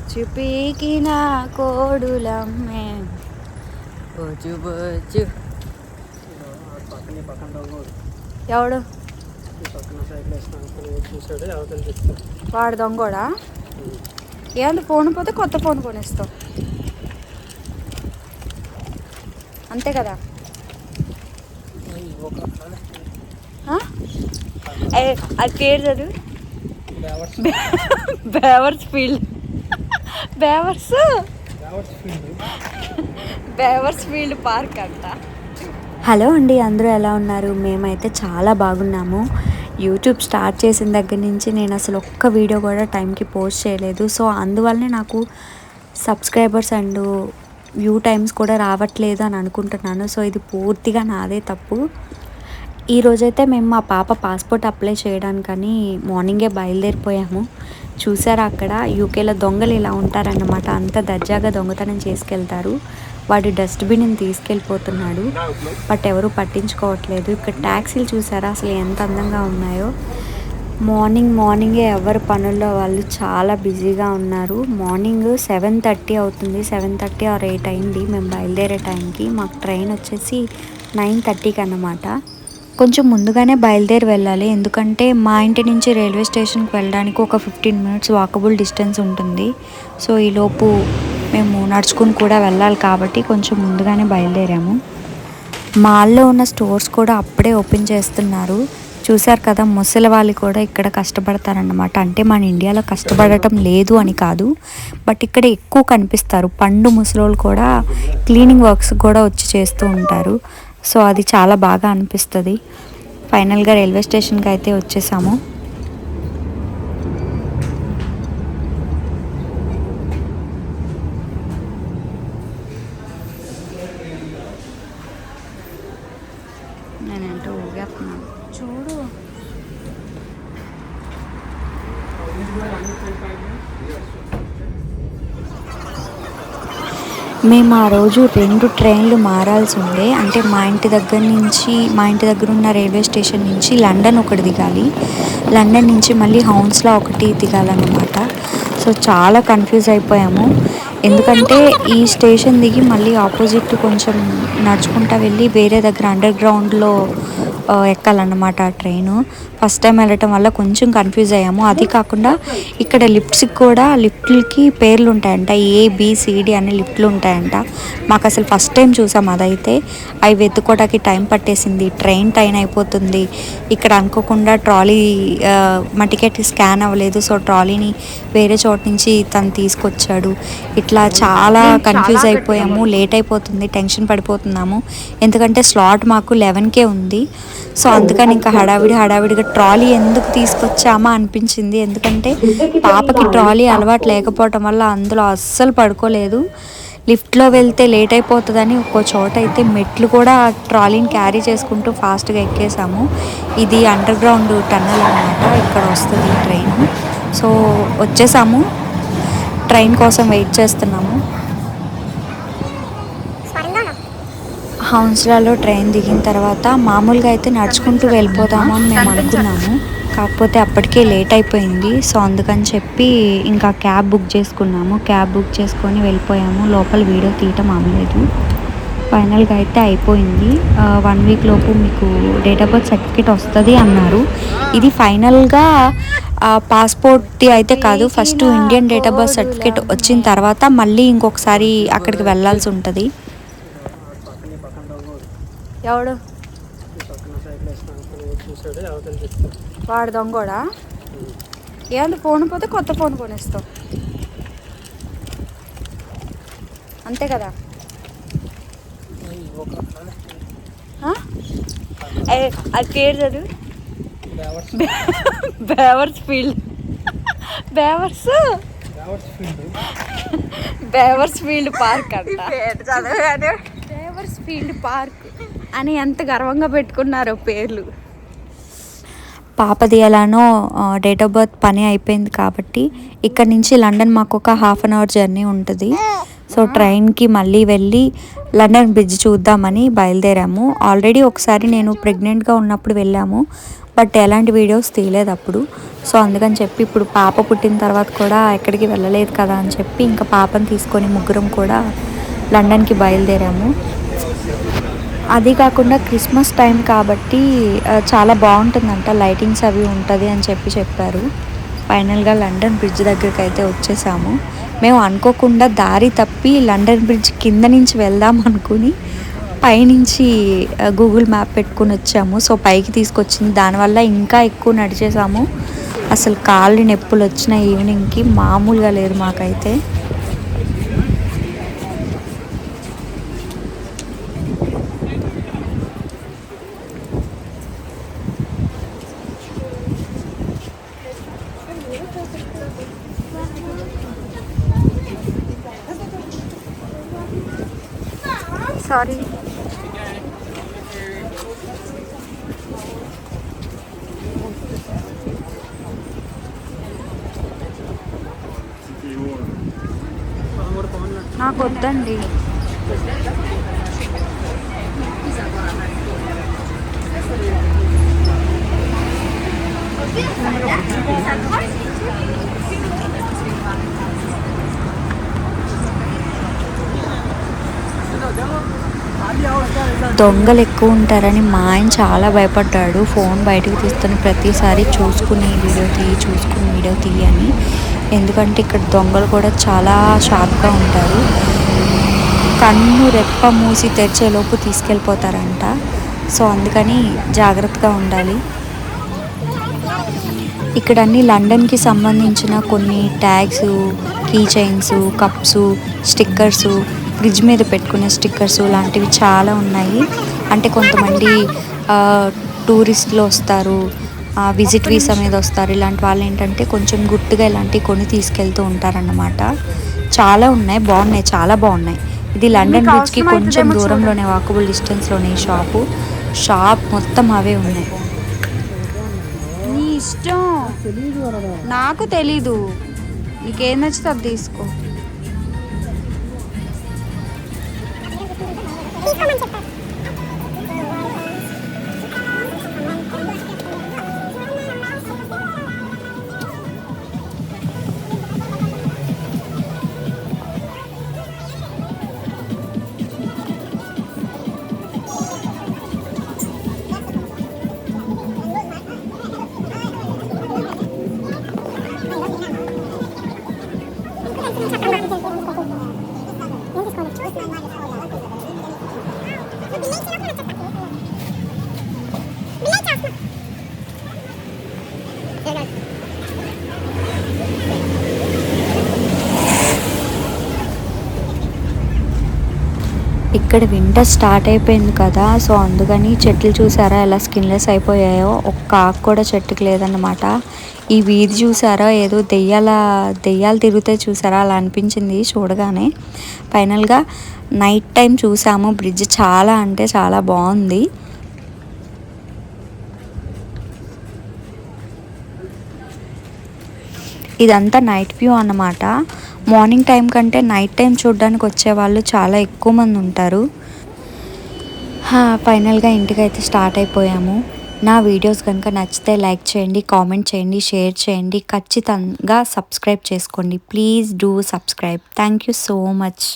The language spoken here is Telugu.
చుపీకిన కోడులమ్మే బొజు బొజు. ఎవడు వాడు దొంగోడా? ఏంది ఫోన్ పోతే కొత్త ఫోన్ కొనిస్తావు అంతే కదా? అది పేరు చదువు. బేవర్స్ ఫీల్డ్. బేవర్స్ ఫీల్డ్ పార్క్ అంట. హలో అండి, అందరూ ఎలా ఉన్నారు? మేమైతే చాలా బాగున్నాము. యూట్యూబ్ స్టార్ట్ చేసిన దగ్గర నుంచి నేను అసలు ఒక్క వీడియో కూడా టైంకి పోస్ట్ చేయలేదు. సో అందువల్లనే నాకు సబ్స్క్రైబర్స్ అండ్ వ్యూ టైమ్స్ కూడా రావట్లేదు అని అనుకుంటున్నాను. సో ఇది పూర్తిగా నాదే తప్పు. ఈరోజైతే మేము మా పాప పాస్పోర్ట్ అప్లై చేయడానికని మార్నింగే బయలుదేరిపోయాము. చూసారా అక్కడ యూకేలో దొంగలు ఇలా ఉంటారన్నమాట. అంత దర్జాగా దొంగతనం చేసుకెళ్తారు. వాడు డస్ట్బిన్ని తీసుకెళ్ళిపోతున్నాడు, బట్ ఎవరు పట్టించుకోవట్లేదు. ఇక్కడ ట్యాక్సీలు చూసారా అసలు ఎంత అందంగా ఉన్నాయో. మార్నింగే ఎవరి పనుల్లో వాళ్ళు చాలా బిజీగా ఉన్నారు. మార్నింగ్ 7:30 అవుతుంది. 7:30 ఆర్ 8 అయింది మేము బయలుదేరే టైంకి. మాకు ట్రైన్ వచ్చేసి 9:30కి అన్నమాట. కొంచెం ముందుగానే బయలుదేరి వెళ్ళాలి, ఎందుకంటే మా ఇంటి నుంచి రైల్వే స్టేషన్కి వెళ్ళడానికి ఒక 15 మినిట్స్ వాకబుల్ డిస్టెన్స్ ఉంటుంది. సో ఈలోపు మేము నడుచుకుని కూడా వెళ్ళాలి కాబట్టి కొంచెం ముందుగానే బయలుదేరాము. మాల్లో ఉన్న స్టోర్స్ కూడా అప్పుడే ఓపెన్ చేస్తున్నారు. చూశారు కదా, ముసలి వాళ్ళు కూడా ఇక్కడ కష్టపడతారన్నమాట. అంటే మన ఇండియాలో కష్టపడటం లేదు అని కాదు, బట్ ఇక్కడ ఎక్కువ కనిపిస్తారు. పండు ముసలోళ్ళు కూడా క్లీనింగ్ వర్క్స్ కూడా వచ్చి చేస్తూ ఉంటారు. సో అది చాలా బాగా అనిపిస్తుంది. ఫైనల్గా రైల్వే స్టేషన్కి అయితే వచ్చేసాము. నేనేంటో ఊగేస్తున్నాను చూడు. మేము ఆ రోజు 2 ట్రైన్లు మారాల్సి ఉండే. అంటే మా ఇంటి దగ్గర ఉన్న రైల్వే స్టేషన్ నుంచి లండన్ ఒకటి దిగాలి, లండన్ నుంచి మళ్ళీ హౌన్స్లో ఒకటి దిగాలన్నమాట. సో చాలా కన్ఫ్యూజ్ అయిపోయాము, ఎందుకంటే ఈ స్టేషన్ దిగి మళ్ళీ ఆపోజిట్ కొంచెం నడుచుకుంటా వెళ్ళి వేరే దగ్గర అండర్ గ్రౌండ్లో ఎక్కాలన్నమాట ఆ ట్రైను. ఫస్ట్ టైం వెళ్ళటం వల్ల కొంచెం కన్ఫ్యూజ్ అయ్యాము. అది కాకుండా ఇక్కడ లిఫ్ట్లకి పేర్లు ఉంటాయంట, ABCD అనే లిఫ్ట్లు ఉంటాయంట. మాకు అసలు ఫస్ట్ టైం చూసాం అదైతే. అవి వెతుక్కోవడానికి టైం పట్టేసింది, ట్రైన్ టైం అయిపోతుంది. ఇక్కడ అనుకోకుండా ట్రాలీ మా టికెట్ స్కాన్ అవ్వలేదు. సో ట్రాలీని వేరే చోట నుంచి తను తీసుకొచ్చాడు. ఇట్లా చాలా కన్ఫ్యూజ్ అయిపోయాము. లేట్ అయిపోతుంది, టెన్షన్ పడిపోతున్నాము, ఎందుకంటే స్లాట్ మాకు 11కే ఉంది. సో అందుకని ఇంకా హడావిడిగా ట్రాలీ ఎందుకు తీసుకొచ్చామా అనిపించింది. ఎందుకంటే పాపకి ట్రాలీ అలవాటు లేకపోవటం వల్ల అందులో అస్సలు పడుకోలేదు. లిఫ్ట్లో వెళ్తే లేట్ అయిపోతుందని ఒక్కో చోట అయితే మెట్లు కూడా ట్రాలీని క్యారీ చేసుకుంటూ ఫాస్ట్గా ఎక్కేసాము. ఇది అండర్ గ్రౌండ్ టన్నల్ అన్నమాట, ఇక్కడ వస్తుంది ఈ ట్రైన్. సో వచ్చేసాము, ట్రైన్ కోసం వెయిట్ చేస్తున్నాము. హౌన్స్లలో ట్రైన్ దిగిన తర్వాత మామూలుగా అయితే నడుచుకుంటూ వెళ్ళిపోదాము అని మేము అనుకున్నాము. కాకపోతే అప్పటికే లేట్ అయిపోయింది. సో అందుకని చెప్పి ఇంకా క్యాబ్ బుక్ చేసుకున్నాము. క్యాబ్ బుక్ చేసుకొని వెళ్ళిపోయాము. లోపల వీడియో తీయటం అవ్వలేదు. ఫైనల్గా అయితే అయిపోయింది. 1 వీక్ లోపు మీకు డేట్ ఆఫ్ బర్త్ సర్టిఫికేట్ వస్తుంది అన్నారు. ఇది ఫైనల్గా పాస్పోర్ట్ది అయితే కాదు, first Indian date of birth certificate వచ్చిన తర్వాత మళ్ళీ ఇంకొకసారి అక్కడికి వెళ్ళాల్సి ఉంటుంది. ఎవడు వాడు దొంగోడా? ఏంది ఫోన్ పోతే కొత్త ఫోన్ కొనిస్తావు అంతే కదా? అది పేరు చదువు. బేవర్స్ ఫీల్డ్. బేవర్స్ ఫీల్డ్ పార్క్ అంట. బేవర్స్ ఫీల్డ్ పార్క్ అని ఎంత గర్వంగా పెట్టుకున్నారో పేర్లు. పాపది ఎలానో డేట్ ఆఫ్ బర్త్ పని అయిపోయింది కాబట్టి ఇక్కడ నుంచి లండన్ మాకు ఒక 1/2 అవర్ జర్నీ ఉంటుంది. సో ట్రైన్కి మళ్ళీ వెళ్ళి లండన్ బ్రిడ్జ్ చూద్దామని బయలుదేరాము. ఆల్రెడీ ఒకసారి నేను ప్రెగ్నెంట్గా ఉన్నప్పుడు వెళ్ళాము, బట్ ఎలాంటి వీడియోస్ తీయలేదు అప్పుడు. సో అందుకని చెప్పి ఇప్పుడు పాప పుట్టిన తర్వాత కూడా ఎక్కడికి వెళ్ళలేదు కదా అని చెప్పి ఇంకా పాపని తీసుకొని ముగ్గురం కూడా లండన్కి బయలుదేరాము. అది కాకుండా క్రిస్మస్ టైం కాబట్టి చాలా బాగుంటుందంట, లైటింగ్స్ అవి ఉంటుంది అని చెప్పారు. ఫైనల్గా లండన్ బ్రిడ్జ్ దగ్గరికి అయితే వచ్చేసాము. మేము అనుకోకుండా దారి తప్పి లండన్ బ్రిడ్జ్ కింద నుంచి వెళ్దాం అనుకుని పైనుంచి గూగుల్ మ్యాప్ పెట్టుకుని వచ్చాము. సో పైకి తీసుకొచ్చింది, దానివల్ల ఇంకా ఎక్కువ నడిచేసాము. అసలు కాళ్ళు నొప్పులు వచ్చిన ఈవినింగ్కి మామూలుగా లేదు మాకైతే. సారీ, నాకు వద్దండి. దొంగలు ఎక్కువ ఉంటారని మా ఆయన చాలా భయపడ్డాడు. ఫోన్ బయటకు తీస్తున్న ప్రతిసారి చూసుకుని వీడియో తీయి అని. ఎందుకంటే ఇక్కడ దొంగలు కూడా చాలా షార్ప్గా ఉంటారు. కన్ను రెప్ప మూసి తెరిచేలోపు తీసుకెళ్ళిపోతారంట. సో అందుకని జాగ్రత్తగా ఉండాలి. ఇక్కడ అన్ని లండన్కి సంబంధించిన కొన్ని tags, key chains, cups, stickers, fridge మీద పెట్టుకునే స్టిక్కర్స్ లాంటివి చాలా ఉన్నాయి. అంటే కొంతమంది టూరిస్టులు వస్తారు, విజిట్ వీసా మీద వస్తారు. ఇలాంటి వాళ్ళు ఏంటంటే కొంచెం గుర్తుగా ఇలాంటివి కొని తీసుకెళ్తూ ఉంటారన్నమాట. చాలా ఉన్నాయి, బాగున్నాయి, చాలా బాగున్నాయి. ఇది లండన్ బ్రిడ్జ్కి కొంచెం దూరంలోనే, వాకబుల్ డిస్టెన్స్లోనే షాప్ మొత్తం అవే ఉన్నాయి. నీ ఇష్టం, నాకు తెలీదు, నీకేం నచ్చితే అది తీసుకో. ఇక్కడ వింటర్ స్టార్ట్ అయిపోయింది కదా, సో అందుకని చెట్లు చూసారా ఎలా స్కిన్లెస్ అయిపోయాయో. ఒక్క ఆకు కూడా చెట్టుకి లేదన్నమాట. ఈ వీధి చూసారా, ఏదో దెయ్యాలు తిరుగుతాయి చూసారా, అలా అనిపించింది చూడగానే. ఫైనల్గా నైట్ టైం చూసాము. బ్రిడ్జ్ చాలా అంటే చాలా బాగుంది. ఇదంతా నైట్ వ్యూ అన్నమాట. మార్నింగ్ టైం కంటే నైట్ టైం చూడడానికి వచ్చేవాళ్ళు చాలా ఎక్కువ మంది ఉంటారు. ఫైనల్గా ఇంటికైతే స్టార్ట్ అయిపోయాము. నా వీడియోస్ కనుక నచ్చితే లైక్ చేయండి, కామెంట్ చేయండి, షేర్ చేయండి, ఖచ్చితంగా సబ్స్క్రైబ్ చేసుకోండి. Please do subscribe. Thank you so much.